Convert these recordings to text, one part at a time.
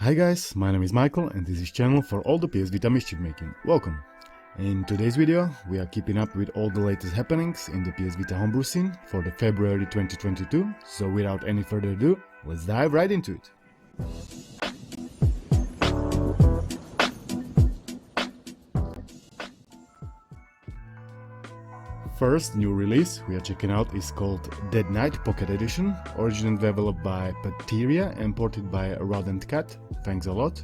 Hi guys, my name is Michael and this is channel for all the PS Vita mischief making. Welcome! In today's video, we are keeping up with all the latest happenings in the PS Vita homebrew scene for the February 2022, so without any further ado, let's dive right into it. First new release we are checking out is called Dead Knight Pocket Edition, originally developed by Pateria and ported by Rodent Cat, thanks a lot.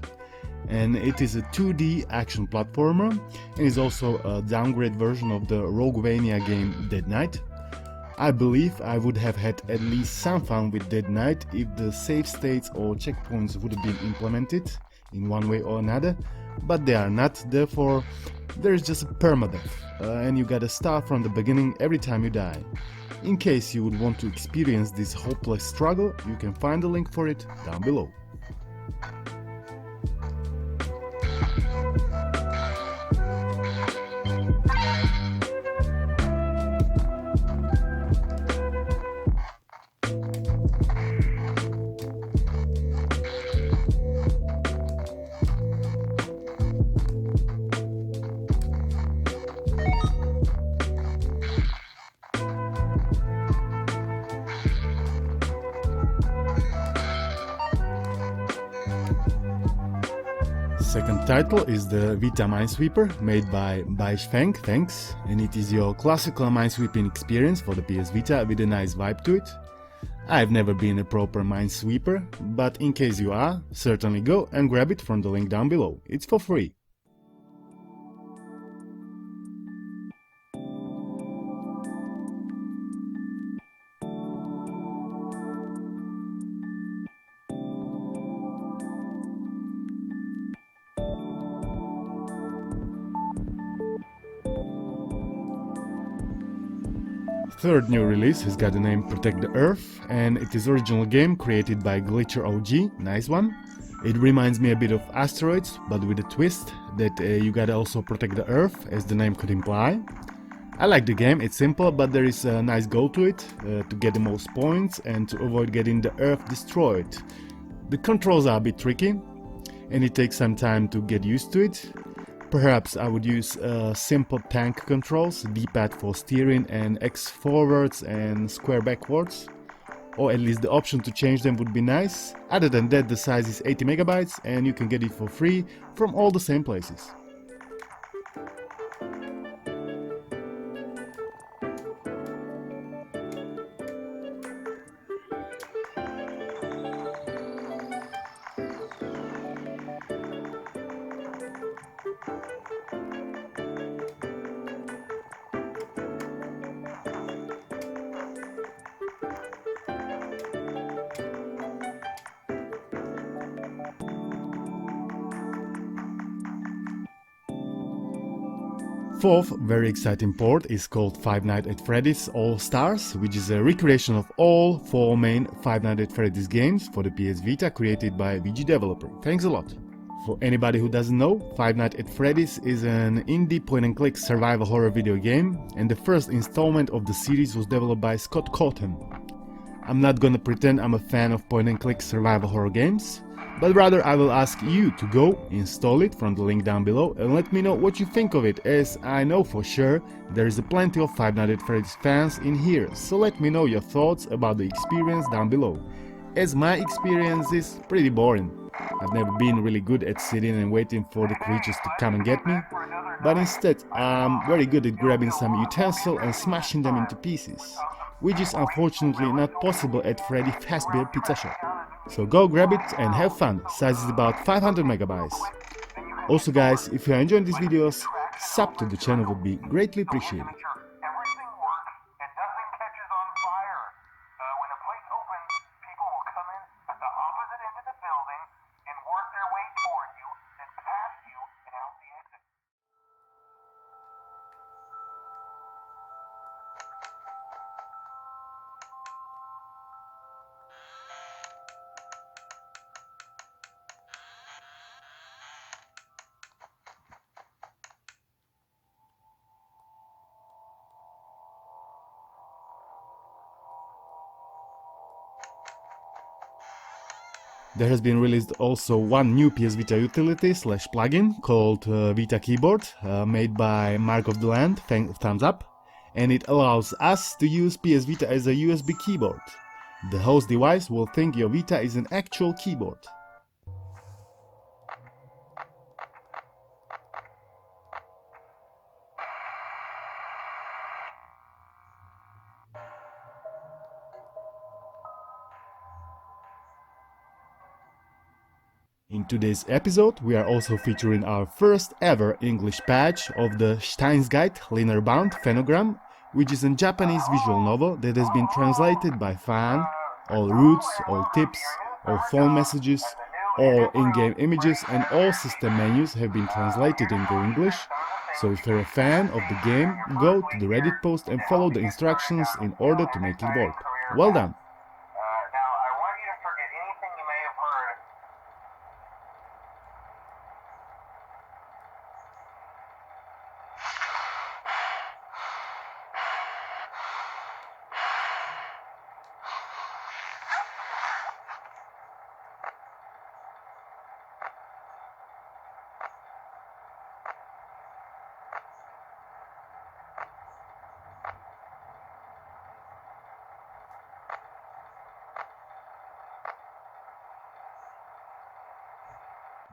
And it is a 2D action platformer and is also a downgrade version of the Roguevania game Dead Knight. I believe I would have had at least some fun with Dead Knight if the save states or checkpoints would have been implemented in one way or another, but they are not, therefore there is just a permadeath, and you gotta start from the beginning every time you die. In case you would want to experience this hopeless struggle, you can find the link for it down below. Second title is the Vita Minesweeper, made by Baishfeng, thanks, and it is your classical minesweeping experience for the PS Vita with a nice vibe to it. I've never been a proper minesweeper, but in case you are, certainly go and grab it from the link down below, it's for free. Third new release has got the name Protect the Earth, and it is original game created by Glitcher OG, nice one. It reminds me a bit of Asteroids, but with a twist that you gotta also protect the Earth, as the name could imply. I like the game, it's simple, but there is a nice goal to it, to get the most points and to avoid getting the Earth destroyed. The controls are a bit tricky, and it takes some time to get used to it. Perhaps I would use simple tank controls, D-pad for steering and X forwards and square backwards. Or at least the option to change them would be nice. Other than that, the size is 80 megabytes and you can get it for free from all the same places. Fourth very exciting port is called Five Nights at Freddy's All Stars, which is a recreation of all four main Five Nights at Freddy's games for the PS Vita created by VG Developer. Thanks a lot. For anybody who doesn't know, Five Nights at Freddy's is an indie point-and-click survival horror video game, and the first installment of the series was developed by Scott Cawthon. I'm not gonna pretend I'm a fan of point-and-click survival horror games, but rather I will ask you to go install it from the link down below and let me know what you think of it, as I know for sure there is plenty of Five Nights at Freddy's fans in here, so let me know your thoughts about the experience down below, as my experience is pretty boring. I've never been really good at sitting and waiting for the creatures to come and get me, but instead I'm very good at grabbing some utensil and smashing them into pieces, which is unfortunately not possible at Freddy Fazbear Pizza Shop. So go grab it and have fun, size is about 500 megabytes. Also guys, if you are enjoying these videos, sub to the channel would be greatly appreciated. There has been released also one new PS Vita utility / plugin called Vita Keyboard, made by Mark of the Land, thumbs up, and it allows us to use PS Vita as a USB keyboard. The host device will think your Vita is an actual keyboard. In today's episode, we are also featuring our first ever English patch of the Steins Gate linear bound Phenogram, which is a Japanese visual novel that has been translated by fan. All routes, all tips, all phone messages, all in-game images and all system menus have been translated into English, so if you're a fan of the game, go to the Reddit post and follow the instructions in order to make it work. Well done!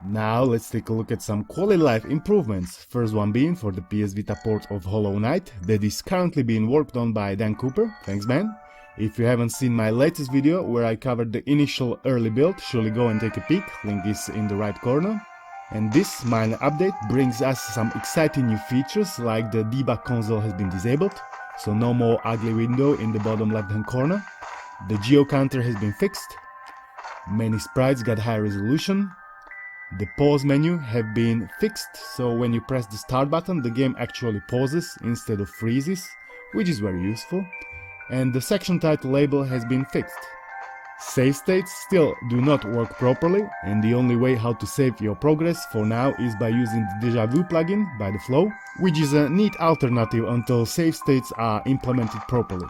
Now let's take a look at some quality life improvements, first one being for the PS Vita port of Hollow Knight that is currently being worked on by Dan Cooper, thanks man. If you haven't seen my latest video where I covered the initial early build, surely go and take a peek, link is in the right corner. And this minor update brings us some exciting new features like the debug console has been disabled, so no more ugly window in the bottom left hand corner. The geo counter has been fixed, many sprites got high resolution. The pause menu have been fixed, so when you press the start button the game actually pauses instead of freezes, which is very useful. And the section title label has been fixed. Save states still do not work properly, and the only way how to save your progress for now is by using the Deja Vu plugin by The Flow, which is a neat alternative until save states are implemented properly.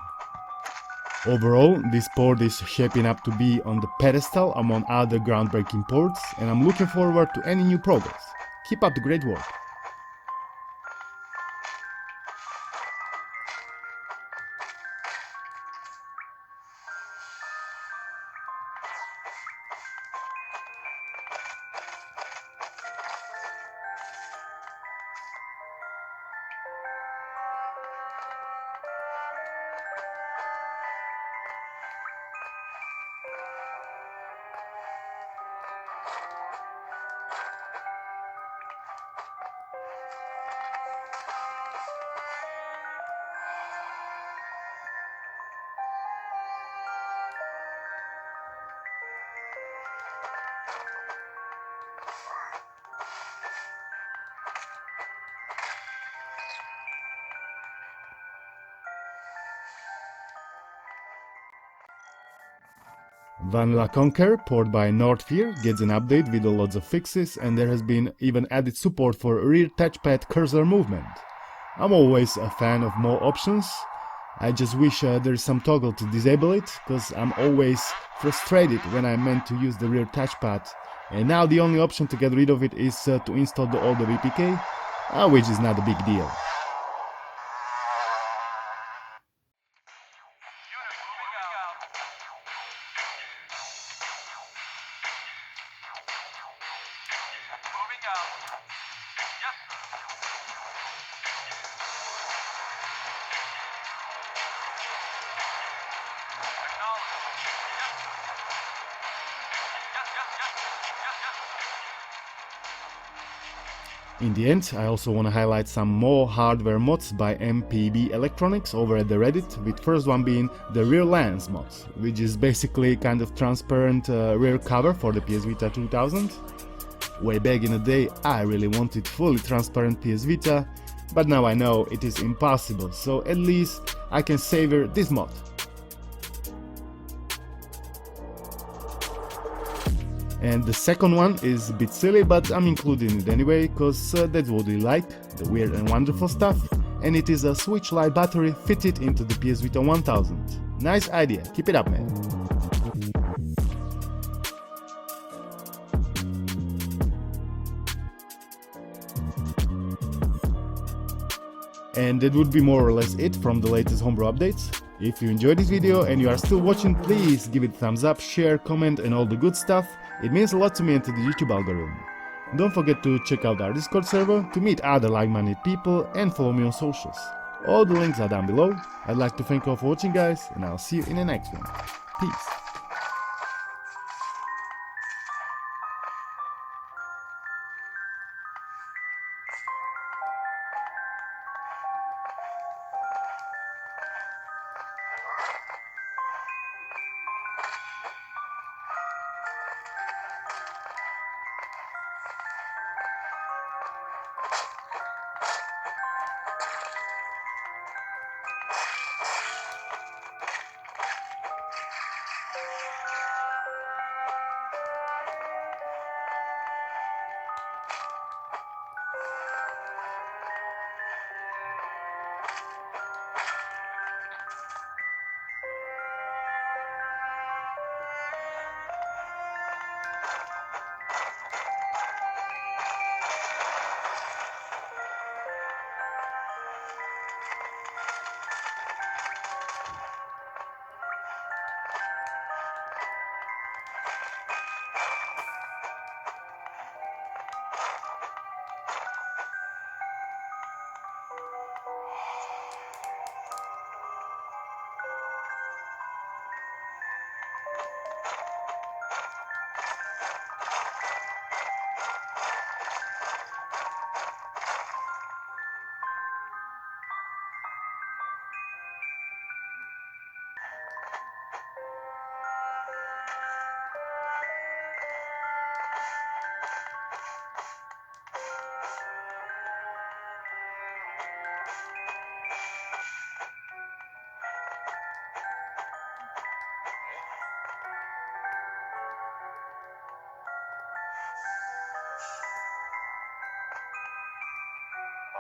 Overall, this port is shaping up to be on the pedestal among other groundbreaking ports, and I'm looking forward to any new progress. Keep up the great work! Vanilla Conquer, port by Nordfear, gets an update with lots of fixes, and there has been even added support for rear touchpad cursor movement. I'm always a fan of more options. I just wish there's some toggle to disable it, cause I'm always frustrated when I meant to use the rear touchpad, and now the only option to get rid of it is to install the older VPK, which is not a big deal. In the end, I also want to highlight some more hardware mods by MPB Electronics over at the Reddit, with first one being the rear lens mod, which is basically kind of transparent rear cover for the PS Vita 2000. Way back in the day I really wanted fully transparent PS Vita, but now I know it is impossible, so at least I can savor this mod. And the second one is a bit silly, but I'm including it anyway, cause that's what we like, the weird and wonderful stuff, and it is a Switch Lite battery fitted into the PS Vita 1000. Nice idea, keep it up man! And that would be more or less it from the latest homebrew updates. If you enjoyed this video and you are still watching, please give it a thumbs up, share, comment and all the good stuff. It means a lot to me and to the YouTube algorithm. Don't forget to check out our Discord server to meet other like-minded people and follow me on socials. All the links are down below. I'd like to thank you all for watching, guys, and I'll see you in the next one. Peace.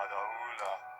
Adaula.